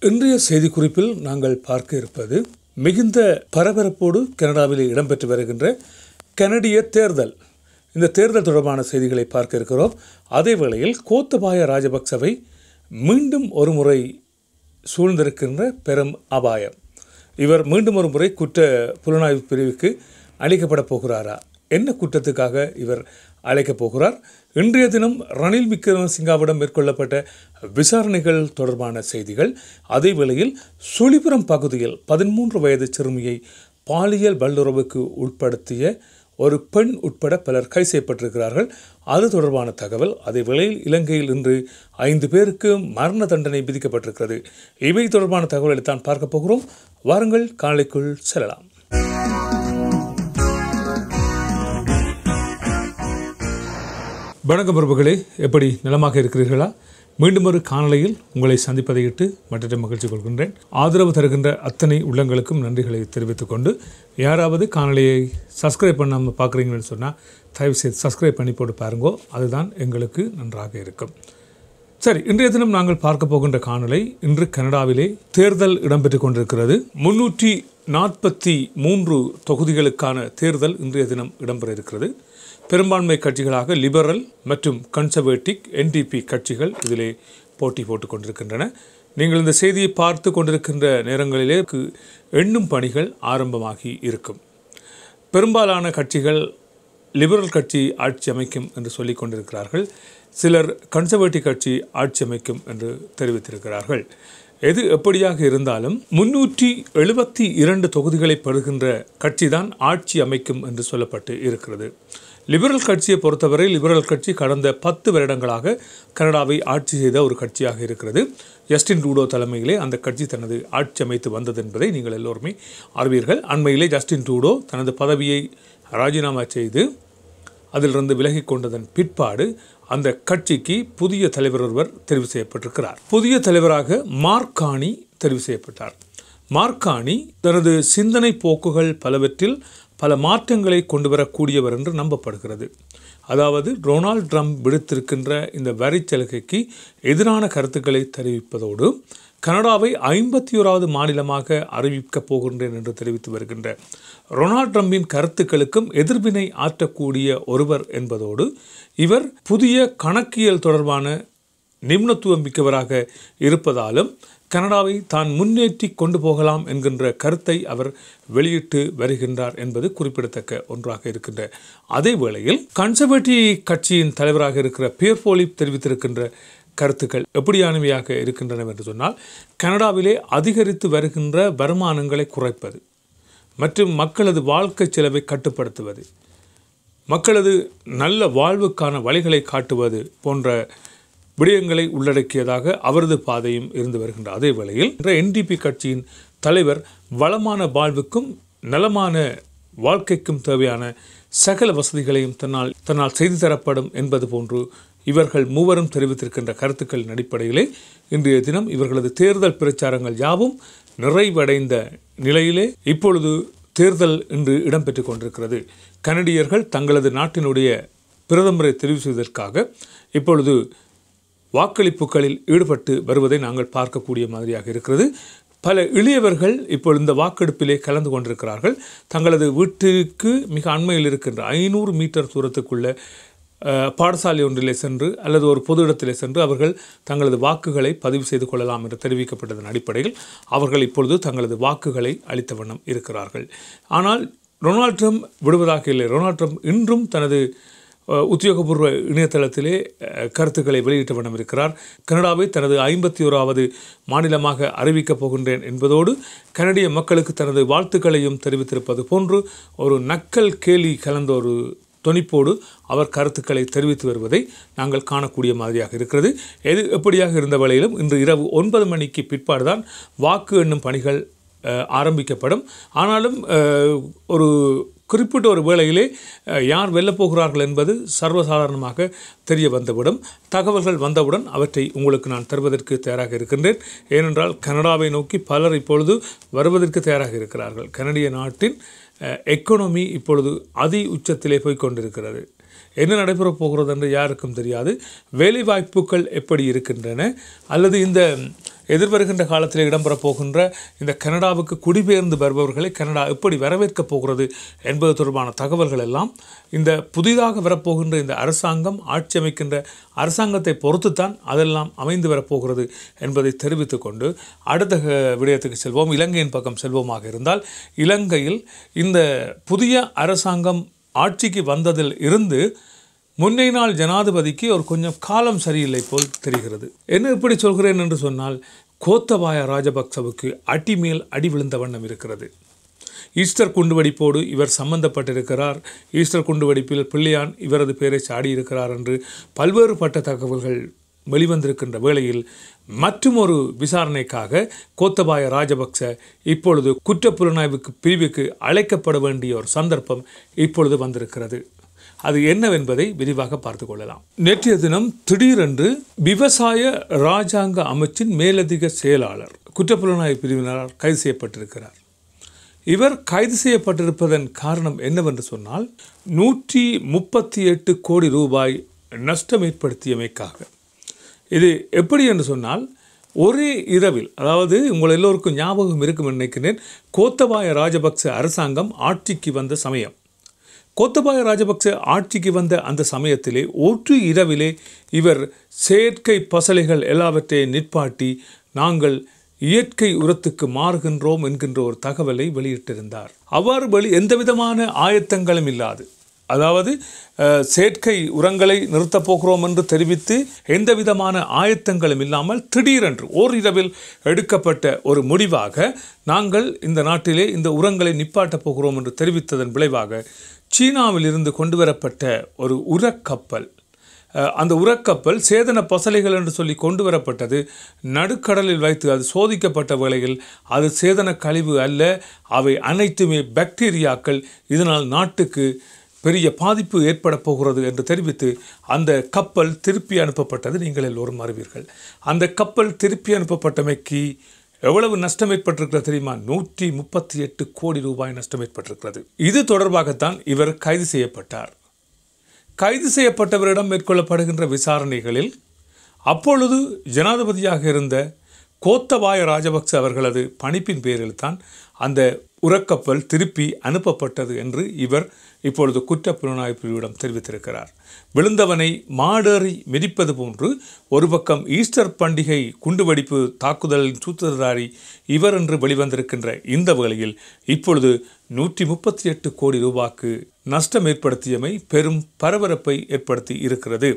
இன்றைய செய்திக்குறிப்பில் நாங்கள் பார்க்க இருப்பது மிகுந்த பரபரப்போடு கனடாவில் இடம்பெற்று வருகின்ற கனடிய தேர்தல். இந்த தேர்தல் தொடர்பான செய்திகளை பார்க்க இருக்கிறோம். அதே வேளையில் கோத்தபாய ராஜபக்சவை மீண்டும் ஒரு முறை சூழ்ந்திருக்கின்ற பெரும் அபாயம். இவர் மீண்டும் ஒரு முறை குற்ற புலனாய்வு பிரிவுக்கு அழைக்கப்பட போகிறாரா? என்ன குற்றத்துக்காக இவர் அழைக்கப் போகிறார்? இன்றைய தினம் ரணில் விக்ரமசிங்காவிடம் மேற்கொள்ளப்பட்ட விசாரணைகள் தொடர்பான செய்திகள். அதே வேளையில் சுழிபுரம் பகுதியில் 13 வயது சிறுமியை பாலியல் வல்லுறவுக்கு உட்படுத்திய ஒரு பெண் உட்பட பலர் கைது செய்யப்பட்டிருக்கிறார்கள். அது தொடர்பான தகவல். அதே வேளையில் இலங்கையில் இன்று 5 பேருக்கு மரண தண்டனை விதிக்கப்பட்டிருக்கிறது. இவை தொடர்பான தகவல்களை தான் பார்க்க போகிறோம். வாருங்கள், காலைக்குள் செல்லலாம். வணக்கம் பிரபுகளே, எப்படி நலமாக இருக்கிறீர்களா? மீண்டும் ஒரு காணொளியில் உங்களை சந்திப்பதையிட்டு மற்ற மகிழ்ச்சி கொள்கின்றேன். ஆதரவு தருகின்ற அத்தனை உள்ளங்களுக்கும் நன்றிகளை தெரிவித்துக் கொண்டு, யாராவது காணொளியை சப்ஸ்கிரைப் பண்ணாமல் பார்க்குறீங்கன்னு சொன்னால் தயவுசெய்து சப்ஸ்கிரைப் பண்ணி போட்டு பாருங்கோ. அதுதான் எங்களுக்கு நன்றாக இருக்கும். சரி, இன்றைய தினம் நாங்கள் பார்க்க போகின்ற காணொளி, இன்று கனடாவிலே தேர்தல் இடம்பெற்றுக் கொண்டிருக்கிறது. 343 தொகுதிகளுக்கான தேர்தல் இன்றைய தினம் இடம்பெற இருக்கிறது. பெரும்பான்மை கட்சிகளாக லிபரல் மற்றும் கன்சர்வேட்டிவ் NDP கட்சிகள் இதிலே போட்டி போட்டுக் கொண்டிருக்கின்றன. நீங்கள் இந்த செய்தியை பார்த்து கொண்டிருக்கின்ற நேரங்களிலே எண்ணும் பணிகள் ஆரம்பமாகி இருக்கும். பெரும்பாலான கட்சிகள் லிபரல் கட்சி ஆட்சி அமைக்கும் என்று சொல்லிக் கொண்டிருக்கிறார்கள். சிலர் கன்சர்வேட்டிவ் கட்சி ஆட்சி அமைக்கும் என்று தெரிவித்திருக்கிறார்கள். எது எப்படியாக இருந்தாலும் 372 தொகுதிகளை பெறுகின்ற கட்சி தான் ஆட்சி அமைக்கும் என்று சொல்லப்பட்டு இருக்கிறது. லிபரல் கட்சியை பொறுத்தவரை லிபரல் கட்சி கடந்த 10 வருடங்களாக கனடாவை ஆட்சி செய்த ஒரு கட்சியாக இருக்கிறது. ஜஸ்டின் ட்ரூடோ தலைமையிலே அந்த கட்சி தனது ஆட்சி அமைத்து வந்தது என்பதை நீங்கள் எல்லோருமே அறிவீர்கள். அண்மையிலே ஜஸ்டின் ட்ரூடோ தனது பதவியை ராஜினாமா செய்து அதிலிருந்து விலகி கொண்டதன் பிற்பாடு அந்த கட்சிக்கு புதிய தலைவர் ஒருவர் தெரிவு செய்யப்பட்டிருக்கிறார். புதிய தலைவராக மார்க் கார்னி தெரிவு செய்யப்பட்டார். மார்க் கார்னி தனது சிந்தனை போக்குகள் பலவற்றில் பல மாற்றங்களை கொண்டு வரக்கூடியவர் என்று நம்பப்படுகிறது. அதாவது டொனால்ட் ட்ரம்ப் விடுத்திருக்கின்ற இந்த வரி சலுகைக்கு எதிரான கருத்துக்களை தெரிவிப்பதோடு கனடாவை 51வது மாநிலமாக அறிவிக்கப் போகின்றேன் என்று தெரிவித்து வருகின்ற டொனால்ட் ட்ரம்பின் கருத்துக்களுக்கும் எதிர்வினை ஆற்றக்கூடிய ஒருவர் என்பதோடு இவர் புதிய கணக்கியல் தொடர்பான நிபுணத்துவம் மிக்கவராக இருப்பதாலும் கனடாவை தான் முன்னேற்றி கொண்டு போகலாம் என்கின்ற கருத்தை அவர் வெளியிட்டு வருகின்றார் என்பது குறிப்பிடத்தக்க ஒன்றாக இருக்கின்ற அதே வேளையில் கன்சர்வேட்டிவ் கட்சியின் தலைவராக இருக்கிற பியர் போலிப் தெரிவித்திருக்கின்ற கருத்துக்கள் எப்படியானவையாக இருக்கின்றன என்று சொன்னால், கனடாவிலே அதிகரித்து வருகின்ற வருமானங்களை குறைப்பது மற்றும் மக்களது வாழ்க்கை செலவை கட்டுப்படுத்துவது, மக்களது நல்ல வாழ்வுக்கான வழிகளை காட்டுவது போன்ற விடயங்களை உள்ளடக்கியதாக அவரது பாதையும் இருந்து வருகின்ற அதே வேளையில் NDP கட்சியின் தலைவர் வளமான வாழ்வுக்கும் நலமான வாழ்க்கைக்கும் தேவையான சகல வசதிகளையும் தன்னால் செய்து தரப்படும் என்பது போன்று இவர்கள் மூவரும் தெரிவித்திருக்கின்ற கருத்துக்களின் அடிப்படையிலே இன்றைய தினம் இவர்களது தேர்தல் பிரச்சாரங்கள் யாவும் நிறைவடைந்த நிலையிலே இப்பொழுது தேர்தல் இன்று இடம்பெற்று கொண்டிருக்கிறது. கனடியர்கள் தங்களது நாட்டினுடைய பிரதமரை தெரிவு செய்வதற்காக இப்பொழுது வாக்களிப்புகளில் ஈடுபட்டு வருவதை நாங்கள் பார்க்கக்கூடிய மாதிரியாக இருக்கிறது. பல இளையவர்கள் இப்போ இந்த வாக்கெடுப்பிலே கலந்து கொண்டிருக்கிறார்கள். தங்களது வீட்டிற்கு மிக அண்மையில் இருக்கின்ற 500 மீட்டர் தூரத்துக்குள்ள பாடசாலை ஒன்றிலே சென்று அல்லது ஒரு பொது இடத்திலே சென்று அவர்கள் தங்களது வாக்குகளை பதிவு செய்து கொள்ளலாம் என்று தெரிவிக்கப்பட்டதன் அடிப்படையில் அவர்கள் இப்பொழுது தங்களது வாக்குகளை அளித்த வண்ணம் இருக்கிறார்கள். ஆனால் டொனால்ட் ட்ரம்ப் விடுவதாக இல்லை. டொனால்ட் ட்ரம்ப் இன்றும் தனது உத்தியோகபூர்வ இணையதளத்திலே கருத்துக்களை வெளியிட்ட வண்ணம் இருக்கிறார். கனடாவை தனது 51வது மாநிலமாக அறிவிக்கப் போகின்றேன் என்பதோடு கனடிய மக்களுக்கு தனது வாழ்த்துக்களையும் தெரிவித்திருப்பது போன்று ஒரு நக்கல் கேலி கலந்த ஒரு தொனிப்போடு அவர் கருத்துக்களை தெரிவித்து வருவதை நாங்கள் காணக்கூடிய மாதிரியாக இருக்கிறது. எது எப்படியாக இருந்த வேளையிலும் இன்று இரவு 9 மணிக்கு பிற்பாடுதான் வாக்கு எண்ணும் பணிகள் ஆரம்பிக்கப்படும். ஆனாலும் ஒரு குறிப்பிட்ட ஒரு வேளையிலே யார் வெல்லப்போகிறார்கள் என்பது சர்வசாதாரணமாக தெரிய வந்துவிடும். தகவல்கள் வந்தவுடன் அவற்றை உங்களுக்கு நான் தருவதற்கு தயாராக இருக்கின்றேன். ஏனென்றால் கனடாவை நோக்கி பலர் இப்பொழுது வருவதற்கு தயாராக இருக்கிறார்கள். கனடிய நாட்டின் எக்கனாமி இப்பொழுது அதி உச்சத்திலே போய் கொண்டிருக்கிறது. என்ன நடைபெறப் போகிறது என்று யாருக்கும் தெரியாது. வேலைவாய்ப்புகள் எப்படி இருக்கின்றன அல்லது இந்த எதிர்வருகின்ற காலத்தில் இடம்பெறப் போகின்ற இந்த கனடாவுக்கு குடிபெயர்ந்து வருபவர்களை கனடா எப்படி வரவேற்கப் போகிறது என்பது தொடர்பான தகவல்கள் எல்லாம் இந்த புதிதாக வரப்போகின்ற இந்த அரசாங்கம் ஆட்சி அமைக்கின்ற அரசாங்கத்தை பொறுத்துத்தான் அதெல்லாம் அமைந்து வரப்போகிறது என்பதை தெரிவித்துக் கொண்டு அடுத்த விடயத்துக்கு செல்வோம். இலங்கையின் பக்கம் செல்வோமாக இருந்தால், இலங்கையில் இந்த புதிய அரசாங்கம் ஆட்சிக்கு வந்ததில் இருந்து முன்னை நாள் ஜனாதிபதிக்கு ஒரு கொஞ்சம் காலம் சரியில்லை போல் தெரிகிறது. என்ன இப்படி சொல்கிறேன் என்று சொன்னால், கோத்தபாய ராஜபக்சவுக்கு அடி மேல் அடி விழுந்த வண்ணம் இருக்கிறது. ஈஸ்டர் குண்டுவெடிப்போடு இவர் சம்பந்தப்பட்டிருக்கிறார், ஈஸ்டர் குண்டுவெடிப்பில் பிள்ளையான் இவரது பெயரை சாடியிருக்கிறார் என்று பல்வேறுபட்ட தகவல்கள் வெளிவந்திருக்கின்ற வேளையில் மற்றும் ஒரு விசாரணைக்காக கோத்தபாய ராஜபக்ச இப்பொழுது குற்றப்புலனாய்வுக்கு பிரிவுக்கு அழைக்கப்பட வேண்டிய ஒரு சந்தர்ப்பம் இப்பொழுது வந்திருக்கிறது. அது என்னவென்பதை விரிவாக பார்த்து கொள்ளலாம். நேற்றைய தினம் திடீரென்று விவசாய இராஜாங்க அமைச்சின் மேலதிக செயலாளர் குற்றப்புலனாய்வு பிரிவினரால் கைது செய்யப்பட்டிருக்கிறார். இவர் கைது செய்யப்பட்டிருப்பதன் காரணம் என்னவென்று சொன்னால், 138 கோடி ரூபாய் நஷ்டம் ஏற்படுத்தியமைக்காக. இது எப்படி என்று சொன்னால், ஒரே இரவில், அதாவது உங்கள் எல்லோருக்கும் ஞாபகம் இருக்கும் நினைக்கிறேன், கோத்தபாய ராஜபக்ச அரசாங்கம் ஆட்சிக்கு வந்த சமயம், கோத்தபாய ராஜபக்ச ஆட்சிக்கு வந்த அந்த சமயத்திலே ஒரு இரவிலே இவர் செயற்கை பசலைகள் எல்லாவற்றையும் நிற்பாட்டி நாங்கள் இயற்கை உரத்துக்கு மாறுகின்றோம் என்கின்ற ஒரு தகவலை வெளியிட்டிருந்தார். அவ்வாறு எந்தவிதமான ஆயத்தங்களும் இல்லாது, அதாவது செயற்கை உரங்களை நிறுத்தப் போகிறோம் என்று தெரிவித்து எந்த விதமான ஆயத்தங்களும் இல்லாமல் திடீரென்று ஓரிரவில் எடுக்கப்பட்ட ஒரு முடிவாக நாங்கள் இந்த நாட்டிலே இந்த உரங்களை நிப்பாட்டப் போகிறோம் என்று தெரிவித்ததன் விளைவாக சீனாவில் இருந்து கொண்டு வரப்பட்ட ஒரு உரக்கப்பல், அந்த உரக்கப்பல் சேதன பசலைகள் என்று சொல்லி கொண்டு வரப்பட்டது. நடுக்கடலில் வைத்து அது சோதிக்கப்பட்ட வேளையில் அது சேதன கழிவு அல்ல, அவை அனைத்துமே பாக்டீரியாக்கள், இதனால் நாட்டுக்கு பெரிய பாதிப்பு ஏற்பட போகிறது என்று தெரிவித்து அந்த கப்பல் திருப்பி அனுப்பப்பட்டது. நீங்கள் எல்லோரும் அறிவீர்கள். அந்த கப்பல் திருப்பி அனுப்பப்பட்டமைக்கு எவ்வளவு நஷ்டம் ஏற்பட்டிருக்கிறது தெரியுமா? 138 கோடி ரூபாய் நஷ்டம் ஏற்பட்டிருக்கிறது. இது தொடர்பாகத்தான் இவர் கைது செய்யப்பட்டார். கைது செய்யப்பட்டவரிடம் மேற்கொள்ளப்படுகின்ற விசாரணைகளில் அப்பொழுது ஜனாதிபதியாக இருந்த கோத்தபாய ராஜபக்ச அவர்களது பணிப்பின் பேரில் தான் அந்த உரக்கப்பல் திருப்பி அனுப்பப்பட்டது என்று இவர் இப்பொழுது குற்றப்புலனாய்வு பிரிவிடம் தெரிவித்திருக்கிறார். விழுந்தவனை மாடேறி மிதிப்பது போன்று ஒரு பக்கம் ஈஸ்டர் பண்டிகை குண்டுவெடிப்பு தாக்குதலின் சூத்திரதாரி இவர் என்று வெளிவந்திருக்கின்ற இந்த வேளையில் இப்பொழுது 138 கோடி ரூபாய்க்கு நஷ்டம் ஏற்படுத்தியமை பெரும் பரபரப்பை ஏற்படுத்தி இருக்கிறது.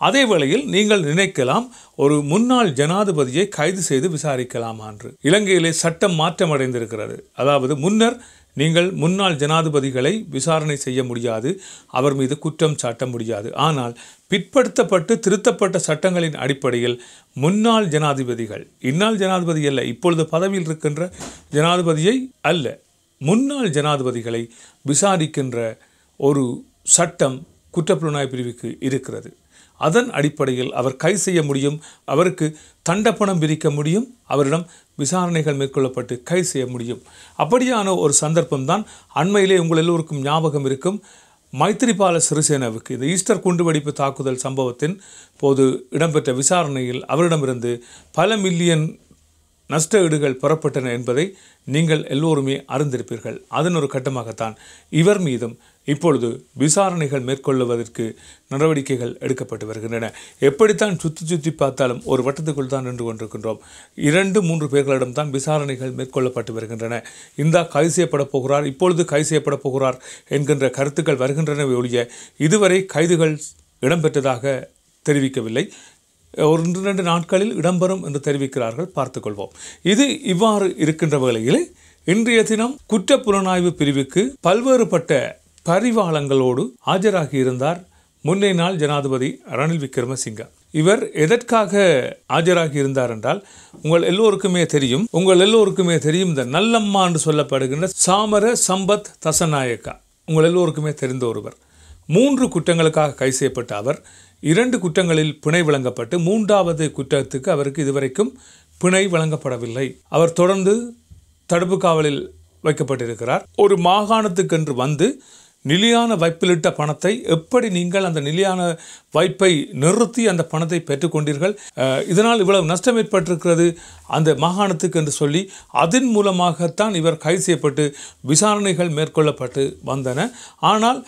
அதே வேளையில் நீங்கள் நினைக்கலாம், ஒரு முன்னாள் ஜனாதிபதியை கைது செய்து விசாரிக்கலாமா என்று. இலங்கையிலே சட்டம் மாற்றமடைந்திருக்கிறது. அதாவது முன்னர் நீங்கள் முன்னாள் ஜனாதிபதிகளை விசாரணை செய்ய முடியாது, அவர் மீது குற்றம் சாட்ட முடியாது. ஆனால் பிற்படுத்தப்பட்டு திருத்தப்பட்ட சட்டங்களின் அடிப்படையில் முன்னாள் ஜனாதிபதிகள், இந்நாள் ஜனாதிபதி அல்ல, இப்பொழுது பதவியில் இருக்கின்ற ஜனாதிபதியை அல்ல, முன்னாள் ஜனாதிபதிகளை விசாரிக்கின்ற ஒரு சட்டம் குற்றப்புலனாய்வு பிரிவுக்கு இருக்கிறது. அதன் அடிப்படையில் அவர் கைது செய்ய முடியும், அவருக்கு தண்டப்பணம் விதிக்க முடியும், அவரிடம் விசாரணைகள் மேற்கொள்ளப்பட்டு கைது செய்ய முடியும். அப்படியான ஒரு சந்தர்ப்பம்தான் அண்மையிலே உங்கள் எல்லோருக்கும் ஞாபகம் இருக்கும், மைத்திரிபால சிறிசேனவுக்கு இந்த ஈஸ்டர் குண்டுவெடிப்பு தாக்குதல் சம்பவத்தின் போது இடம்பெற்ற விசாரணையில் அவரிடமிருந்து பல மில்லியன் நஷ்ட ஈடுகள் பெறப்பட்டன என்பதை நீங்கள் எல்லோருமே அறிந்திருப்பீர்கள். அதன் ஒரு கட்டமாகத்தான் இவர் மீதும் இப்பொழுது விசாரணைகள் மேற்கொள்வதற்கு நடவடிக்கைகள் எடுக்கப்பட்டு வருகின்றன. எப்படித்தான் சுற்றி பார்த்தாலும் ஒரு வட்டத்துக்குள் தான் நின்று கொண்டிருக்கின்றோம். 2-3 பேர்களிடம்தான் விசாரணைகள் மேற்கொள்ளப்பட்டு வருகின்றன. இந்த கைது செய்யப்பட போகிறார், இப்பொழுது கைது செய்யப்பட போகிறார் என்கின்ற கருத்துக்கள் வருகின்றனவே ஒழிய இதுவரை கைதுகள் இடம்பெற்றதாக தெரிவிக்கவில்லை. 1-2 நாட்களில் இடம்பெறும் என்று தெரிவிக்கிறார்கள். பார்த்துக்கொள்வோம். இது இவ்வாறு இருக்கின்ற வேளையில் இன்றைய தினம் குற்றப்புலனாய்வு பிரிவுக்கு பல்வேறுபட்ட பரிவாளங்களோடு ஆஜராகி இருந்தார் முன்னை நாள் ஜனாதிபதி ரணில் விக்ரமசிங்க. இவர் எதற்காக ஆஜராகி இருந்தார் என்றால், உங்கள் எல்லோருக்குமே தெரியும் இந்த நல்லம்மா என்று சொல்லப்படுகின்ற சாமர சம்பத் தசநாயக்கா உங்கள் எல்லோருக்குமே தெரிந்த ஒருவர். 3 குற்றங்களுக்காக கைது செய்யப்பட்ட அவர் 2 குற்றங்களில் பிணை வழங்கப்பட்டு 3வது குற்றத்துக்கு அவருக்கு இதுவரைக்கும் பிணை வழங்கப்படவில்லை. அவர் தொடர்ந்து தடுப்பு காவலில் வைக்கப்பட்டிருக்கிறார். ஒரு மாகாணத்துக்கென்று வந்து நிலையான வைப்பிலிட்ட பணத்தை எப்படி நீங்கள் அந்த நிலையான வைப்பை நிறுத்தி அந்த பணத்தை பெற்றுக்கொண்டீர்கள், இதனால் இவ்வளவு நஷ்டம் ஏற்பட்டிருக்கிறது அந்த மாகாணத்துக்கு என்று சொல்லி அதன் மூலமாகத்தான் இவர் கைது செய்யப்பட்டு விசாரணைகள் மேற்கொள்ளப்பட்டு வந்தன. ஆனால்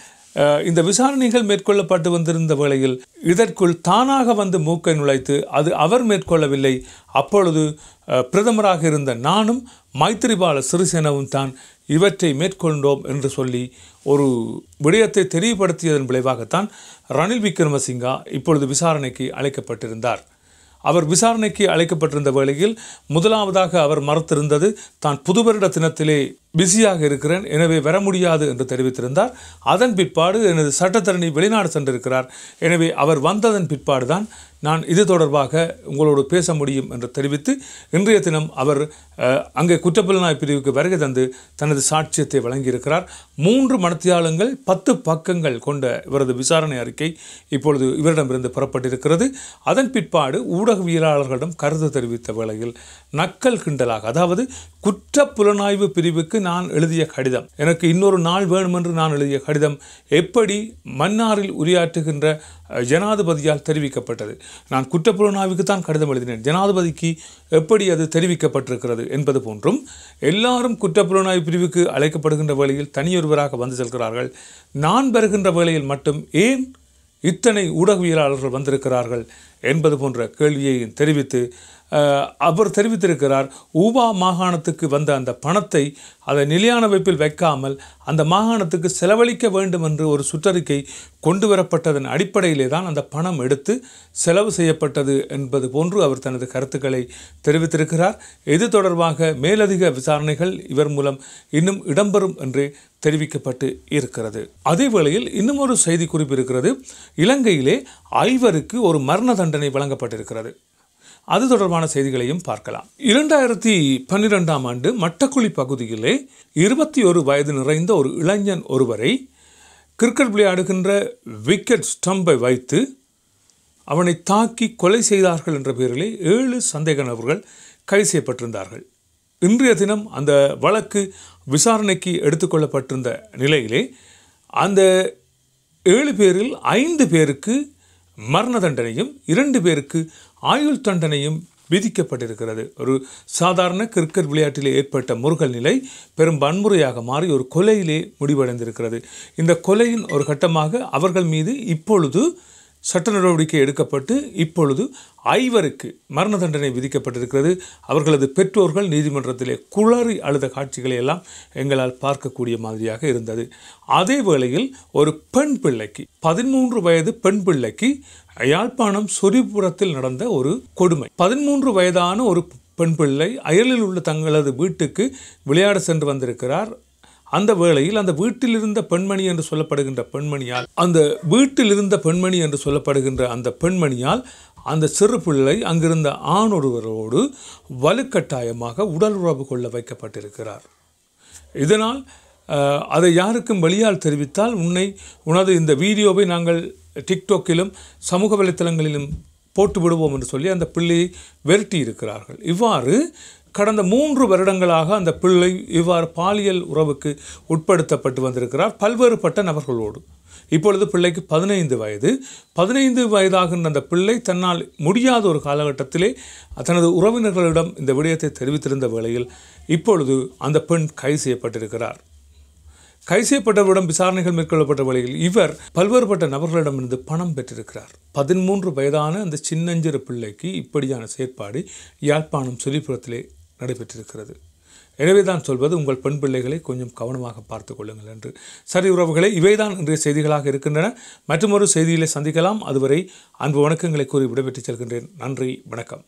இந்த விசாரணைகள் மேற்கொள்ளப்பட்டு வந்திருந்த வேளையில் இதற்குள் தானாக வந்து மூக்கை நுழைத்து அது அவர் மேற்கொள்ளவில்லை. அப்பொழுது பிரதமராக இருந்த நானும் மைத்திரிபால சிறிசேனவும் தான் இவற்றை மேற்கொண்டோம் என்று சொல்லி ஒரு விடயத்தை தெளிவுபடுத்தியதன் விளைவாகத்தான் ரணில் விக்ரமசிங்கா இப்பொழுது விசாரணைக்கு அழைக்கப்பட்டிருந்தார். அவர் விசாரணைக்கு அழைக்கப்பட்டிருந்த வேளையில் முதலாவதாக அவர் மறுத்திருந்தது தான் புது வருட தினத்திலே பிஸியாக இருக்கிறேன், எனவே வர முடியாது என்று தெரிவித்திருந்தார். அதன் பிற்பாடு எனது சட்டத்தரணி வெளிநாடு சென்றிருக்கிறார், எனவே அவர் வந்ததன் பிற்பாடு தான் நான் இது தொடர்பாக உங்களோடு பேச முடியும் என்று தெரிவித்து இன்றைய தினம் அவர் அங்கே குற்றப்புலனாய்வு பிரிவுக்கு வருகை தந்து தனது சாட்சியத்தை வழங்கியிருக்கிறார். 3 மணித்தியாலங்கள் 10 பக்கங்கள் கொண்ட இவரது விசாரணை அறிக்கை இப்பொழுது இவரிடமிருந்து புறப்பட்டிருக்கிறது. அதன் பிற்பாடு ஊடகவியலாளர்களிடம் கருத்து தெரிவித்த வேளையில் நக்கல் கிண்டலாக, அதாவது குற்றப்புலனாய்வு பிரிவுக்கு நான் எழுதிய கடிதம், எனக்கு இன்னொரு நாள் வேணும் என்று நான் எழுதிய கடிதம் எப்படி மன்னாரில் உரையாற்றுகின்ற ஜனாதிபதியால் தெரிவிக்கப்பட்டது, நான் குற்றப்புலனாய்வுக்கு தான் கடிதம் எழுதினேன், ஜனாதிபதிக்கு எப்படி அது தெரிவிக்கப்பட்டிருக்கிறது என்பது போன்றும், எல்லாரும் குற்றப்புலனாய்வு பிரிவுக்கு அழைக்கப்படுகின்ற வேளையில் தனியொருவராக வந்து செல்கிறார்கள், நான் வருகின்ற வேளையில் மட்டும் ஏன் இத்தனை ஊடகவியலாளர்கள் வந்திருக்கிறார்கள் என்பது போன்ற கேள்வியை தெரிவித்து அவர் தெரிவித்திருக்கிறார். ஊபா மாகாணத்துக்கு வந்த அந்த பணத்தை அதை நிலையான வைப்பில் வைக்காமல் அந்த மாகாணத்துக்கு செலவழிக்க வேண்டும் என்று ஒரு சுற்றறிக்கை கொண்டு வரப்பட்டதன் அடிப்படையிலே தான் அந்த பணம் எடுத்து செலவு செய்யப்பட்டது என்பது போன்று அவர் தனது கருத்துக்களை தெரிவித்திருக்கிறார். இது தொடர்பாக மேலதிக விசாரணைகள் இவர் மூலம் இன்னும் இடம்பெறும் என்று தெரிவிக்கப்பட்டு இருக்கிறது. அதே வேளையில் இன்னும் ஒரு செய்தி குறிப்பு இருக்கிறது. இலங்கையிலே 5 ஒரு மரண தண்டனை வழங்கப்பட்டிருக்கிறது. அது தொடர்பான செய்திகளையும் பார்க்கலாம். 2012ஆம் ஆண்டு மட்டக்குழி பகுதியிலே 21 வயது நிறைந்த ஒரு இளைஞன் ஒருவரை கிரிக்கெட் விளையாடுகின்ற விக்கெட் ஸ்டம்பை வைத்து அவனை தாக்கி கொலை செய்தார்கள் என்ற பெயரிலே 7 சந்தேக நபர்கள் கைது செய்யப்பட்டிருந்தார்கள். இன்றைய தினம் அந்த வழக்கு விசாரணைக்கு எடுத்துக்கொள்ளப்பட்டிருந்த நிலையிலே அந்த 7 பேரில் 5 பேருக்கு மரண தண்டனையும் 2 பேருக்கு ஆயுள் தண்டனையும் விதிக்கப்பட்டிருக்கிறது. ஒரு சாதாரண கிரிக்கெட் விளையாட்டிலே ஏற்பட்ட முருகல் நிலை பெரும் வன்முறையாக மாறி ஒரு கொலையிலே முடிவடைந்திருக்கிறது. இந்த கொலையின் ஒரு கட்டமாக அவர்கள் மீது இப்பொழுது சட்ட நடவடிக்கை எடுக்கப்பட்டு இப்பொழுது 5 மரண தண்டனை விதிக்கப்பட்டிருக்கிறது. அவர்களது பெற்றோர்கள் நீதிமன்றத்திலே குளறி அழுத காட்சிகளை எல்லாம் எங்களால் பார்க்கக்கூடிய மாதிரியாக இருந்தது. அதே வேளையில் ஒரு பெண் பிள்ளைக்கு 13 வயது பெண் பிள்ளைக்கு யாழ்ப்பாணம் சொரிபுரத்தில் நடந்த ஒரு கொடுமை. 13 வயதான ஒரு பெண் பிள்ளை அயலில் உள்ள தங்களது வீட்டுக்கு விளையாட சென்று வந்திருக்கிறார். அந்த வேளையில் அந்த வீட்டில் இருந்த பெண்மணி என்று சொல்லப்படுகின்ற பெண்மணியால் அந்த சிறு பிள்ளை அங்கிருந்த ஆண் ஒருவரோடு வலுக்கட்டாயமாக உடல் உறவு கொள்ள வைக்கப்பட்டிருக்கிறார். இதனால் அதை யாருக்கும் வெளியால் தெரிவித்தால் உனது இந்த வீடியோவை நாங்கள் டிக்டாக்கிலும் சமூக வலைத்தளங்களிலும் போட்டு விடுவோம் என்று சொல்லி அந்த பிள்ளையை விரட்டி இருக்கிறார்கள். இவ்வாறு கடந்த 3 வருடங்களாக அந்த பிள்ளை இவ்வாறு பாலியல் உறவுக்கு உட்படுத்தப்பட்டு வந்திருக்கிறார் பல்வேறுபட்ட நபர்களோடு. இப்பொழுது பிள்ளைக்கு 15 வயது. 15 வயதாகின்ற அந்த பிள்ளை தன்னால் முடியாத ஒரு காலகட்டத்திலே தனது உறவினர்களிடம் இந்த விடயத்தை தெரிவித்திருந்த வேளையில் இப்பொழுது அந்த பெண் கைது செய்யப்பட்டிருக்கிறார். கைது செய்யப்பட்டவரிடம் விசாரணைகள் மேற்கொள்ளப்பட்ட வேளையில் இவர் பல்வேறுபட்ட நபர்களிடமிருந்து பணம் பெற்றிருக்கிறார். 13 வயதான அந்த சின்னஞ்சிறு பிள்ளைக்கு இப்படியான செயற்பாடு யாழ்ப்பாணம் சொலிபுரத்திலே நடைபெற்றிருக்கிறது. எனவே தான் சொல்வது, உங்கள் பெண் பிள்ளைகளை கொஞ்சம் கவனமாக பார்த்து கொள்ளுங்கள் என்று. சரி உறவுகளை, இவைதான் இன்றைய செய்திகளாக இருக்கின்றன. மற்றொரு செய்தியிலே சந்திக்கலாம். அதுவரை அன்பு வணக்கங்களை கூறி விடைபெற்று செல்கின்றேன். நன்றி, வணக்கம்.